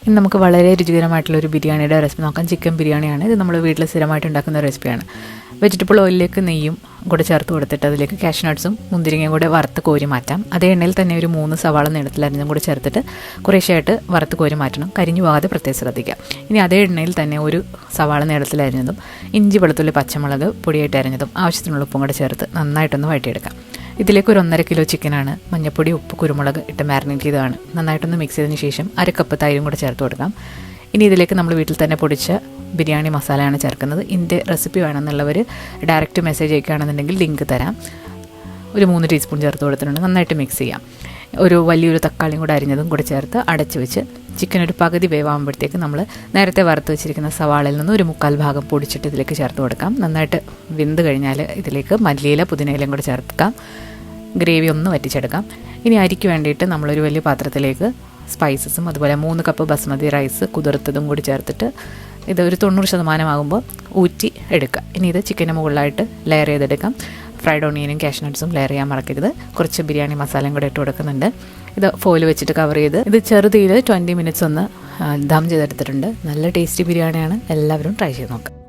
ഇനി നമുക്ക് വളരെ രുചികരമായിട്ടുള്ളൊരു ബിരിയാണിയുടെ റെസിപ്പി നോക്കാം. ചിക്കൻ ബിരിയാണിയാണ് ഇത്. നമ്മൾ വീട്ടിൽ സ്ഥിരമായിട്ട് ഉണ്ടാക്കുന്ന റെസിപ്പിയാണ്. വെജിറ്റബിൾ ഓയിലിലേക്ക് നെയ്യും കൂടെ ചേർത്ത് കൊടുത്തിട്ട് അതിലേക്ക് കാഷ്യൂ നട്ട്സും മുന്തിരിങ്ങയും കൂടെ വറുത്ത് കോരി മാറ്റാം. അതേ എണ്ണയിൽ തന്നെ ഒരു 3 സവാള നീളത്തിൽ അരിഞ്ഞും കൂടെ ചേർത്തിട്ട് കുറേശ്ശായിട്ട് വറുത്ത് കോരി മാറ്റണം. കരിഞ്ഞു പോകാതെ പ്രത്യേകം ശ്രദ്ധിക്കുക. ഇനി അതേ എണ്ണയിൽ തന്നെ ഒരു സവാള നീളത്തിൽ അരിഞ്ഞതും ഇഞ്ചി വെളുത്തുള്ളി പച്ചമുളക് പൊടിയായിട്ട് അരിഞ്ഞതും ആവശ്യത്തിനുള്ള ഉപ്പും കൂടെ ചേർത്ത് നന്നായിട്ടൊന്ന് വഴറ്റിയെടുക്കാം. ഇതിലേക്ക് ഒരു 1.5 കിലോ ചിക്കനാണ്. മഞ്ഞൾപ്പൊടി ഉപ്പ് കുരുമുളക് ഇട്ട് മാരിനേറ്റ് ചെയ്തതാണ്. നന്നായിട്ടൊന്ന് മിക്സ് ചെയ്തതിന് ശേഷം 1 കപ്പ് തൈരും കൂടെ ചേർത്ത് കൊടുക്കാം. ഇനി ഇതിലേക്ക് നമ്മൾ വീട്ടിൽ തന്നെ പൊടിച്ച ബിരിയാണി മസാലയാണ് ചേർക്കുന്നത്. ഇതിൻ്റെ റെസിപ്പി വേണമെന്നുള്ളവർ ഡയറക്റ്റ് മെസ്സേജ് അയക്കുകയാണെന്നുണ്ടെങ്കിൽ ലിങ്ക് തരാം. ഒരു 3 ടീസ്പൂൺ ചേർത്ത് കൊടുത്തിട്ടുണ്ട്. നന്നായിട്ട് മിക്സ് ചെയ്യാം. ഒരു വലിയൊരു തക്കാളിയും കൂടെ അരിഞ്ഞതും കൂടെ ചേർത്ത് അടച്ച് വെച്ച് ചിക്കൻ ഒരു പകുതി വേവാകുമ്പോഴത്തേക്ക് നമ്മൾ നേരത്തെ വറുത്ത് വെച്ചിരിക്കുന്ന സവാളയിൽ നിന്ന് ഒരു 1/4 ഭാഗം പൊടിച്ചിട്ട് ഇതിലേക്ക് ചേർത്ത് കൊടുക്കാം. നന്നായിട്ട് വെന്ത് കഴിഞ്ഞാൽ ഇതിലേക്ക് മല്ലിയില പുതിനയിലയും കൂടെ ചേർക്കാം. ഗ്രേവി ഒന്ന് വറ്റിച്ചെടുക്കാം. ഇനി അരിക്ക് വേണ്ടിയിട്ട് നമ്മളൊരു വലിയ പാത്രത്തിലേക്ക് സ്പൈസസും അതുപോലെ 3 കപ്പ് ബസ്മതി റൈസ് കുതിർത്തതും കൂടി ചേർത്തിട്ട് ഇത് ഒരു 90% ആകുമ്പോൾ ഊറ്റി എടുക്കുക. ഇനി ഇത് ചിക്കന് മുകളിലായിട്ട് ലെയർ ചെയ്തെടുക്കാം. ഫ്രൈഡ് ഓണിയനും കാഷ്യൂ നട്ട്സും ലെയർ ചെയ്യാൻ മറക്കരുത്. കുറച്ച് ബിരിയാണി മസാലയും കൂടെ ഇട്ട് കൊടുക്കുന്നുണ്ട്. ഇത് ഫോയിൽ വെച്ചിട്ട് കവർ ചെയ്ത് ഇത് ചെറുതീയിൽ 20 മിനിറ്റ്സ് ഒന്ന് ദം ചെയ്തെടുത്തിട്ടുണ്ട്. നല്ല ടേസ്റ്റി ബിരിയാണിയാണ്. എല്ലാവരും ട്രൈ ചെയ്ത് നോക്കാം.